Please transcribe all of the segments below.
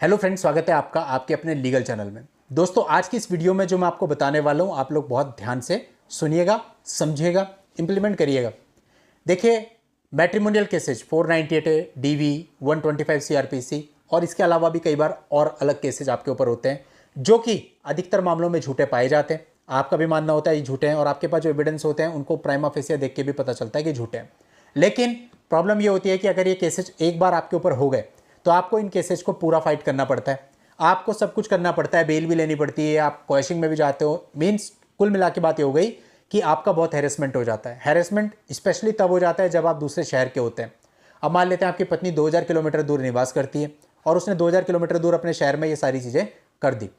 Hello friends, स्वागत है आपका आपके अपने लीगल चैनल में। दोस्तों, आज की इस वीडियो में जो मैं आपको बताने वाला हूँ, आप लोग बहुत ध्यान से सुनिएगा, समझिएगा, इंप्लीमेंट करिएगा। देखिए, मैट्रिमोनियल केसेज 498 है, डीवी 125 सीआरपीसी और इसके अलावा भी कई बार और अलग केसेज आपके ऊपर होते हैं जो कि अधिकतर मामलों में झूठे पाए जाते हैं। आपका भी मानना होता है ये झूठे हैं और आपके पास जो एविडेंस होते हैं उनको प्राइमा फेसिया देख के भी पता चलता है कि झूठे हैं। लेकिन प्रॉब्लम ये होती है कि अगर ये केसेज एक बार आपके ऊपर हो गए तो आपको इन केसेस को पूरा फाइट करना पड़ता है। आपको सब कुछ करना पड़ता है, बेल भी लेनी पड़ती है, आप क्वेश्चनिंग में भी जाते हो। मीन्स कुल मिला के बात ये हो गई कि आपका बहुत हैरेसमेंट हो जाता है। हैरेसमेंट स्पेशली तब हो जाता है जब आप दूसरे शहर के होते हैं। अब मान लेते हैं आपकी पत्नी 2000 किलोमीटर दूर निवास करती है और उसने 2000 किलोमीटर दूर अपने शहर में ये सारी चीज़ें कर दी।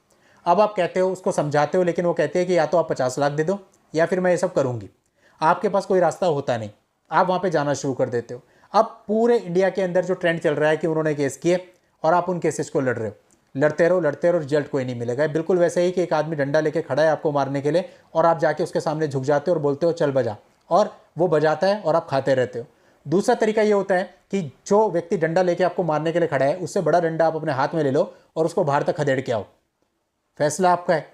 अब आप कहते हो, उसको समझाते हो, लेकिन वो कहते हैं कि या तो आप 50 लाख दे दो या फिर मैं ये सब करूँगी। आपके पास कोई रास्ता होता नहीं, आप वहाँ पर जाना शुरू कर देते हो। अब पूरे इंडिया के अंदर जो ट्रेंड चल रहा है कि उन्होंने केस किए और आप उन केसेस को लड़ रहे हो, लड़ते रहो, रिजल्ट कोई नहीं मिलेगा। बिल्कुल वैसे ही कि एक आदमी डंडा लेके खड़ा है आपको मारने के लिए और आप जाके उसके सामने झुक जाते हो और बोलते हो चल बजा, और वो बजाता है और आप खाते रहते हो। दूसरा तरीका ये होता है कि जो व्यक्ति डंडा लेके आपको मारने के लिए खड़ा है उससे बड़ा डंडा आप अपने हाथ में ले लो और उसको बाहर तक खदेड़ के आओ। फैसला आपका है।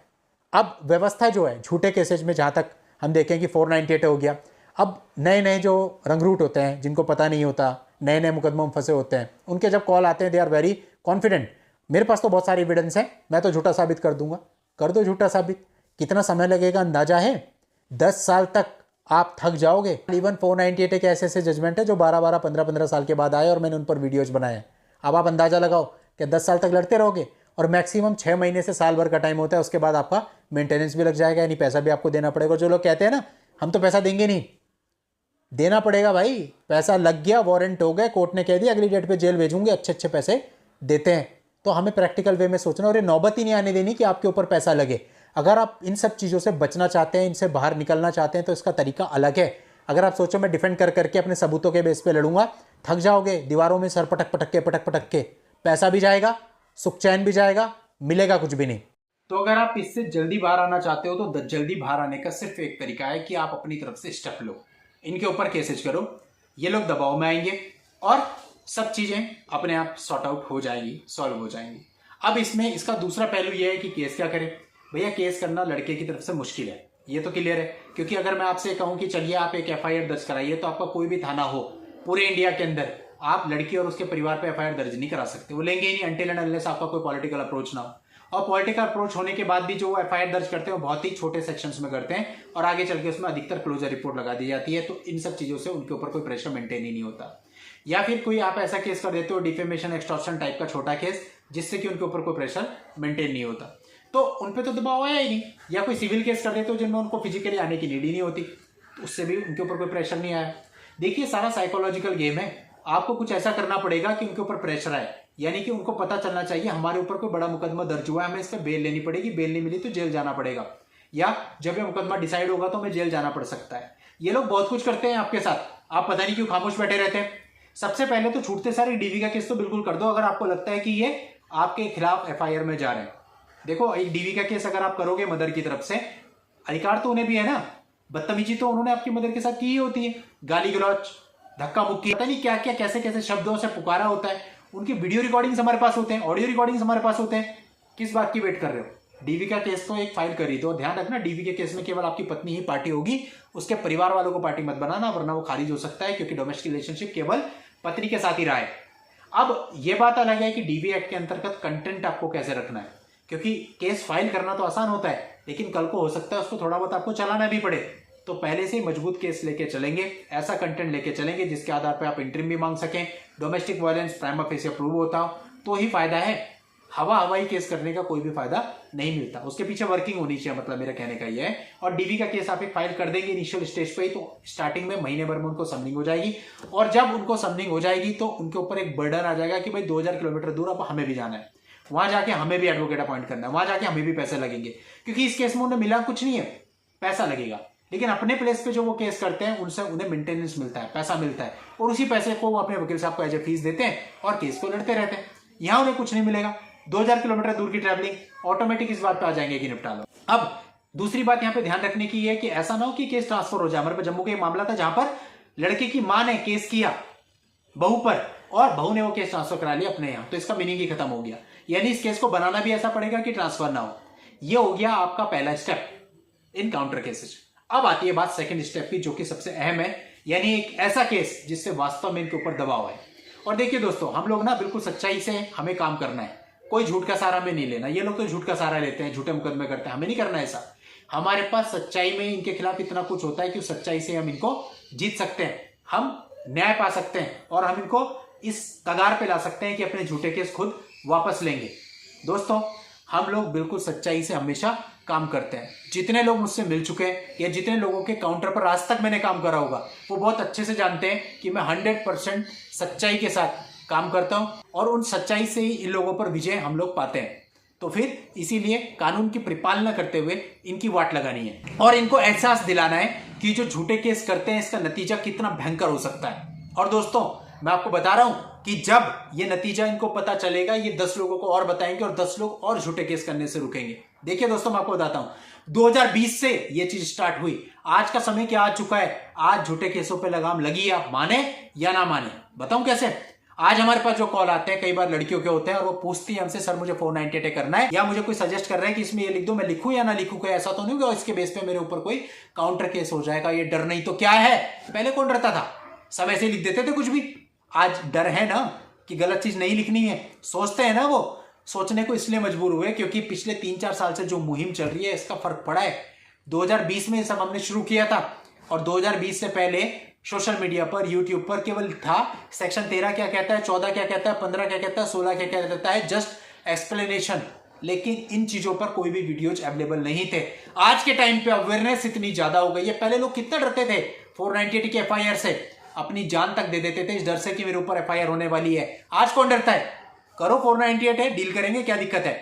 अब व्यवस्था जो है झूठे केसेज में, जहाँ तक हम देखें कि 498 हो गया, अब नए नए जो रंगरूट होते हैं जिनको पता नहीं होता, नए नए मुकदमों में फंसे होते हैं, उनके जब कॉल आते हैं दे आर वेरी कॉन्फिडेंट, मेरे पास तो बहुत सारी एविडेंस है, मैं तो झूठा साबित कर दूंगा। कर दो झूठा साबित। कितना समय लगेगा अंदाजा है? 10 साल तक आप थक जाओगे। इवन 498 एक ऐसे ऐसे जजमेंट है जो 12-12, 15-15 साल के बाद आए और मैंने उन पर वीडियोज बनाए हैं। अब आप अंदाजा लगाओ कि 10 साल तक लड़ते रहोगे और मैक्सिमम 6 महीने से साल भर का टाइम होता है। उसके बाद आपका मेंटेनेंस भी लग जाएगा, यानी पैसा भी आपको देना पड़ेगा। जो लोग कहते हैं ना हम तो पैसा देंगे नहीं, देना पड़ेगा भाई। पैसा लग गया, वारंट हो गए, कोर्ट ने कह दिया अगली डेट पे जेल भेजूंगे, अच्छे अच्छे पैसे देते हैं। तो हमें प्रैक्टिकल वे में सोचना और ये नौबत ही नहीं आने देनी कि आपके ऊपर पैसा लगे। अगर आप इन सब चीज़ों से बचना चाहते हैं, इनसे बाहर निकलना चाहते हैं, तो इसका तरीका अलग है। अगर आप सोचो मैं डिफेंड कर करके अपने सबूतों के बेस पे लड़ूंगा, थक जाओगे। दीवारों में सर पटक पटक के पैसा भी जाएगा, सुख चैन भी जाएगा, मिलेगा कुछ भी नहीं। तो अगर आप इससे जल्दी बाहर आना चाहते हो तो जल्दी बाहर आने का सिर्फ एक तरीका है कि आप अपनी तरफ से स्टेप लो, इनके ऊपर केसेज करो, ये लोग दबाव में आएंगे और सब चीजें अपने आप सॉर्ट आउट हो जाएंगी, सॉल्व हो जाएंगी। अब इसमें इसका दूसरा पहलू ये है कि केस क्या करें। भैया केस करना लड़के की तरफ से मुश्किल है, ये तो क्लियर है। क्योंकि अगर मैं आपसे कहूं कि चलिए आप एक एफआईआर दर्ज कराइए, तो आपका कोई भी थाना हो पूरे इंडिया के अंदर, आप लड़की और उसके परिवार पर एफआईआर दर्ज नहीं करा सकते। वो लेंगे ही नहीं अनटिल एंड अनलेस आपका कोई पॉलिटिकल अप्रोच ना हो। और पॉलिटिकल अप्रोच होने के बाद भी जो एफआईआर दर्ज करते हैं वो बहुत ही छोटे सेक्शंस में करते हैं और आगे चल के उसमें अधिकतर क्लोजर रिपोर्ट लगा दी जाती है। तो इन सब चीजों से उनके ऊपर कोई प्रेशर मेंटेन ही नहीं होता। या फिर कोई आप ऐसा केस कर देते हो डिफेमेशन एक्सटॉर्शन टाइप का छोटा केस, जिससे कि उनके ऊपर कोई प्रेशर मेंटेन नहीं होता, तो उनपे तो दबाव आया ही नहीं। या कोई सिविल केस कर देते हो जिनमें उनको फिजिकली आने की नीड ही नहीं होती, तो उससे भी उनके ऊपर कोई प्रेशर नहीं आया। देखिए, सारा साइकोलॉजिकल गेम है। आपको कुछ ऐसा करना पड़ेगा कि उनके ऊपर प्रेशर आए, यानी कि उनको पता चलना चाहिए हमारे ऊपर कोई बड़ा मुकदमा दर्ज हुआ है, हमें इस पर बेल लेनी पड़ेगी, बेल नहीं मिली तो जेल जाना पड़ेगा, या जब ये मुकदमा डिसाइड होगा तो हमें जेल जाना पड़ सकता है। ये लोग बहुत कुछ करते हैं आपके साथ, आप पता नहीं क्यों खामोश बैठे रहते हैं। सबसे पहले तो छूटते सारे डीवी का केस तो बिल्कुल कर दो, अगर आपको लगता है कि ये आपके खिलाफ एफआईआर में जा रहे हैं। देखो, एक डीवी का केस अगर आप करोगे मदर की तरफ से, अधिकार तो उन्हें भी है ना, बदतमीजी तो उन्होंने आपकी मदर के साथ की ही होती है, गाली गलौच, धक्का मुक्की, पता नहीं क्या क्या कैसे कैसे शब्दों से पुकारा होता है। उनकी वीडियो रिकॉर्डिंग्स हमारे पास होते हैं, ऑडियो रिकॉर्डिंग्स हमारे पास होते हैं। किस बात की वेट कर रहे हो? डीवी का केस तो एक फाइल कर ही दो। ध्यान रखना, डीवी के केस में केवल आपकी पत्नी ही पार्टी होगी, उसके परिवार वालों को पार्टी मत बनाना, वरना वो खारिज हो सकता है, क्योंकि डोमेस्टिक रिलेशनशिप केवल पत्नी के साथ ही रहा है। अब यह बात अलग है कि डीवी एक्ट के अंतर्गत कंटेंट आपको कैसे रखना है, क्योंकि केस फाइल करना तो आसान होता है, लेकिन कल को हो सकता है उसको थोड़ा बहुत आपको चलाना भी पड़े। तो पहले से ही मजबूत केस लेके चलेंगे, ऐसा कंटेंट लेके चलेंगे जिसके आधार पर आप इंटरिम भी मांग सकें, domestic violence prima fascia prove होता हो, तो ही फायदा है। हवाई केस करने का कोई भी फायदा नहीं मिलता, उसके पीछे वर्किंग होनी चाहिए, मतलब मेरा कहने का ये है। और डीवी का केस आप एक फाइल कर देंगे इनिशियल स्टेज पे ही, तो स्टार्टिंग में महीने भर में उनको समनिंग हो जाएगी, और जब उनको समनिंग हो जाएगी तो उनके ऊपर एक बर्डन आ जाएगा कि भाई 2000 किलोमीटर दूर अब हमें भी जाना है, वहां जाके हमें भी एडवोकेट अपॉइंट करना है, वहां जाके हमें भी पैसे लगेंगे, क्योंकि इस केस में उन्हें मिला कुछ नहीं है, पैसा लगेगा। लेकिन अपने प्लेस पे जो वो केस करते हैं उनसे उन्हें मेंटेनेंस मिलता है, पैसा मिलता है, और उसी पैसे को वो अपने वकील साहब को एज ए फीस देते हैं और केस को लड़ते रहते हैं। यहां उन्हें कुछ नहीं मिलेगा। 2000 किलोमीटर दूर की ट्रैवलिंग ऑटोमेटिक इस बात पे आ जाएंगे कि निपटा लो। अब दूसरी बात यहां पे ध्यान रखने की है कि ऐसा ना हो कि केस ट्रांसफर हो जाए। हमारे पास जम्मू का एक मामला था जहां पर लड़के की मां ने केस किया बहू पर, और बहू ने वो केस ट्रांसफर करा लिया अपने यहाँ, तो इसका मीनिंग ही खत्म हो गया। यानी इस केस को बनाना भी ऐसा पड़ेगा कि ट्रांसफर ना हो। ये हो गया आपका पहला स्टेप इन काउंटर केसेस। अब आती है बात सेकंड स्टेप की, जो कि सबसे अहम है, यानी एक ऐसा केस जिससे वास्तव में इनके ऊपर दबाव है। और देखिए दोस्तों, हम लोग ना बिल्कुल सच्चाई से हमें काम करना है, कोई झूठ का सहारा हमें नहीं लेना। ये लोग तो झूठ का सहारा लेते हैं, झूठे मुकदमे करते हैं, हमें नहीं करना ऐसा। हमारे पास सच्चाई में इनके खिलाफ इतना कुछ होता है कि सच्चाई से हम इनको जीत सकते हैं, हम न्याय पा सकते हैं और हम इनको इस कगार पे ला सकते हैं कि अपने झूठे केस खुद वापस लेंगे। दोस्तों, हम लोग बिल्कुल सच्चाई से हमेशा काम करते हैं। जितने लोग मुझसे मिल चुके हैं या जितने लोगों के काउंटर पर आज तक मैंने काम करा होगा, वो बहुत अच्छे से जानते हैं कि मैं 100% सच्चाई के साथ काम करता हूं और उन सच्चाई से ही इन लोगों पर विजय हम लोग पाते हैं। तो फिर इसीलिए कानून की परिपालना करते हुए इनकी वाट लगानी है और इनको एहसास दिलाना है कि जो झूठे केस करते हैं इसका नतीजा कितना भयंकर हो सकता है। और दोस्तों, मैं आपको बता रहा हूं कि जब ये नतीजा इनको पता चलेगा, ये 10 लोगों को और बताएंगे और 10 लोग और झूठे केस करने से रुकेंगे। देखिए दोस्तों, मैं आपको बताता हूं, 2020 से ये चीज स्टार्ट हुई, आज का समय क्या आ चुका है, आज झूठे केसों पे लगाम लगी, आप माने या ना माने। बताऊं कैसे? आज हमारे पास जो कॉल आते हैं, कई बार लड़कियों के होते हैं और वो पूछती है हमसे, सर मुझे 498 करना है, या मुझे कोई सजेस्ट कर रहा है कि इसमें ये लिख दो, मैं लिखूं या ना लिखूं, कोई ऐसा तो नहीं होगा इसके बेस पे मेरे ऊपर कोई काउंटर केस हो जाएगा। ये डर नहीं तो क्या है? पहले कौन डरता था? सब ऐसे लिख देते थे कुछ भी। आज डर है ना कि गलत चीज नहीं लिखनी है, सोचते हैं ना, वो सोचने को इसलिए मजबूर हुए क्योंकि पिछले 3-4 साल से जो मुहिम चल रही है इसका फर्क पड़ा है। 2020 में सब हमने शुरू किया था और 2020 से पहले सोशल मीडिया पर, यूट्यूब पर केवल था सेक्शन 13 क्या कहता है, 14 क्या कहता है, 15 क्या कहता है, 16 क्या कहता है, जस्ट एक्सप्लेनेशन। लेकिन इन चीजों पर कोई भी वीडियोज अवेलेबल नहीं थे। आज के टाइम पे अवेयरनेस इतनी ज्यादा हो गई है। पहले लोग कितना डरते थे 498 की एफआईआर से, अपनी जान तक दे देते थे इस डर से कि मेरे ऊपर एफआईआर होने वाली है। आज कौन डरता है? करो 498 है, डील करेंगे, क्या दिक्कत है?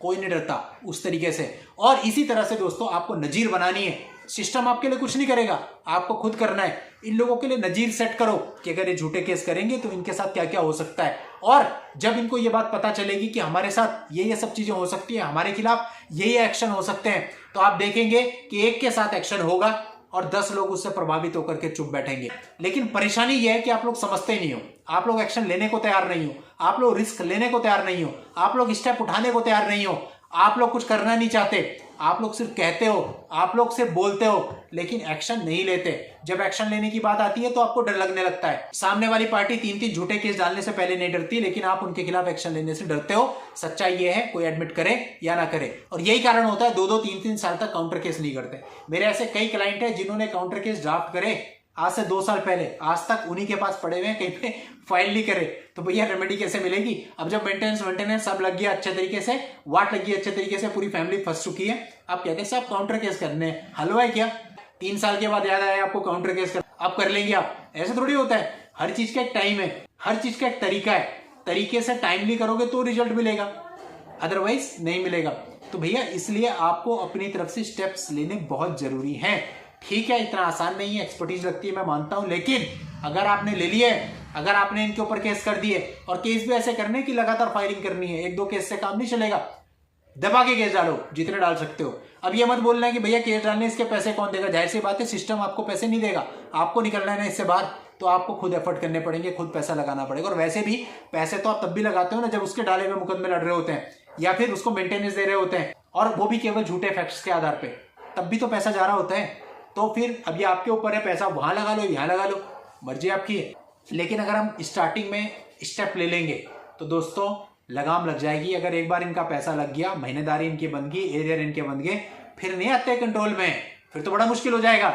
कोई नहीं डरता उस तरीके से। और इसी तरह से दोस्तों, आपको नजीर बनानी है। सिस्टम आपके लिए कुछ नहीं करेगा, आपको खुद करना है। इन लोगों के लिए नजीर सेट करो कि अगर ये झूठे केस करेंगे तो इनके साथ क्या क्या हो सकता है। और जब इनको ये बात पता चलेगी कि हमारे साथ ये सब चीजें हो सकती है, हमारे खिलाफ ये एक्शन हो सकते हैं, तो आप देखेंगे कि एक के साथ एक्शन होगा और 10 लोग उससे प्रभावित होकर के चुप बैठेंगे। लेकिन परेशानी यह है कि आप लोग समझते ही नहीं हो, आप लोग एक्शन लेने को तैयार नहीं हो, आप लोग रिस्क लेने को तैयार नहीं हो, आप लोग स्टेप उठाने को तैयार नहीं हो, आप लोग कुछ करना नहीं चाहते, आप लोग सिर्फ कहते हो, आप लोग सिर्फ बोलते हो, लेकिन एक्शन नहीं लेते। जब एक्शन लेने की बात आती है तो आपको डर लगने लगता है। सामने वाली पार्टी 3-3 झूठे केस डालने से पहले नहीं डरती, लेकिन आप उनके खिलाफ एक्शन लेने से डरते हो। सच्चाई ये है, कोई एडमिट करे या ना करे, और यही कारण होता है 2-2, 3-3 साल तक काउंटर केस नहीं करते। मेरे ऐसे कई क्लाइंट हैं जिन्होंने काउंटर केस ड्राफ्ट करे आज से 2 साल पहले, आज तक उन्हीं के पास पड़े हुए हैं, कहीं पे फाइल नहीं करे। तो भैया रेमेडी कैसे मिलेगी? अब जब मेंटेनेंस सब लग गया अच्छे तरीके से, वाट लगी अच्छे तरीके से, पूरी फैमिली फंस चुकी है, आप कहते हैं साहब काउंटर केस करने हलवा है क्या? 3 साल के बाद याद आया आपको काउंटर केस आप कर लेंगे। आप ऐसे थोड़ी होता है, हर चीज का एक टाइम है, हर चीज का एक तरीका है। तरीके से टाइमली करोगे तो रिजल्ट मिलेगा, अदरवाइज नहीं मिलेगा। तो भैया इसलिए आपको अपनी तरफ से स्टेप्स लेने बहुत जरूरी हैं। ठीक है, इतना आसान नहीं है, एक्सपर्टीज लगती है, मैं मानता हूं, लेकिन अगर आपने ले लिए, अगर आपने इनके ऊपर केस कर दिए, और केस भी ऐसे करने की लगातार फाइलिंग करनी है, 1-2 केस से काम नहीं चलेगा, दबा के केस डालो जितने डाल सकते हो। अब ये मत बोलना है कि भैया केस डालने इसके पैसे कौन देगा। जाहिर सी बात है, सिस्टम आपको पैसे नहीं देगा, आपको निकलना है ना इससे बाहर, तो आपको खुद एफर्ट करने पड़ेंगे, खुद पैसा लगाना पड़ेगा। और वैसे भी पैसे तो आप तब भी लगाते हो ना जब उसके डाले हुए मुकदमे लड़ रहे होते हैं या फिर उसको मेंटेनेंस दे रहे होते हैं, और वो भी केवल झूठे फैक्ट्स के आधार पे, तब भी तो पैसा जा रहा होता है। तो फिर अब ये आपके ऊपर है, पैसा वहां लगा लो, यहाँ लगा लो, मर्जी आपकी है। लेकिन अगर हम स्टार्टिंग में स्टेप ले लेंगे तो दोस्तों लगाम लग जाएगी। अगर एक बार इनका पैसा लग गया, महीनेदारी इनकी बन गई, एरियर इनके बन गए, फिर नहीं आते कंट्रोल में, फिर तो बड़ा मुश्किल हो जाएगा,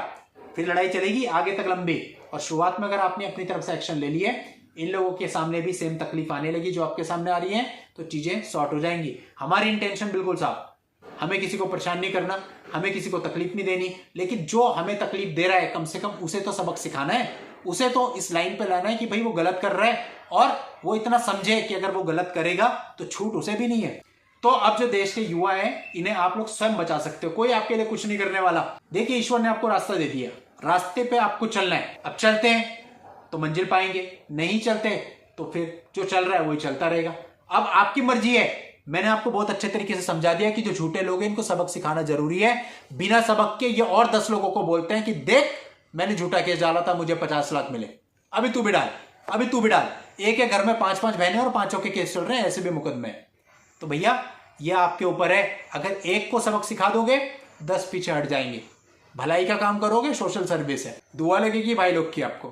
फिर लड़ाई चलेगी आगे तक लंबी। और शुरुआत में अगर आपने अपनी तरफ से एक्शन ले लिए, इन लोगों के सामने भी सेम तकलीफ आने लगी जो आपके सामने आ रही है, तो चीजें सॉर्ट हो जाएंगी। हमारी इंटेंशन बिल्कुल साफ, हमें किसी को परेशान नहीं करना, हमें किसी को तकलीफ नहीं देनी, लेकिन जो हमें तकलीफ दे रहा है कम से कम उसे तो सबक सिखाना है, उसे तो इस लाइन पे लाना है कि भाई वो गलत कर रहा है और वो इतना समझे कि अगर वो गलत करेगा तो छूट उसे भी नहीं है। तो अब जो देश के युवा हैं, इन्हें आप लोग स्वयं बचा सकते हो, कोई आपके लिए कुछ नहीं करने वाला। देखिए, ईश्वर ने आपको रास्ता दे दिया, रास्ते पे आपको चलना है। अब चलते हैं तो मंजिल पाएंगे, नहीं चलते तो फिर जो चल रहा है वही चलता रहेगा। अब आपकी मर्जी है। मैंने आपको बहुत अच्छे तरीके से समझा दिया कि जो झूठे लोग हैं इनको सबक सिखाना जरूरी है। बिना सबक के ये और 10 लोगों को बोलते हैं कि देख मैंने झूठा केस डाला था, मुझे 50 लाख मिले, अभी तू भी डाल, अभी तू भी डाल। एक है घर में 5-5 बहनें और 5 के केस चल रहे हैं, ऐसे भी मुकदमे हैं। तो भैया ये आपके ऊपर है, अगर एक को सबक सिखा दोगे 10 पीछे हट जाएंगे। भलाई का काम करोगे, सोशल सर्विस है, दुआ लगेगी भाई लोग की आपको।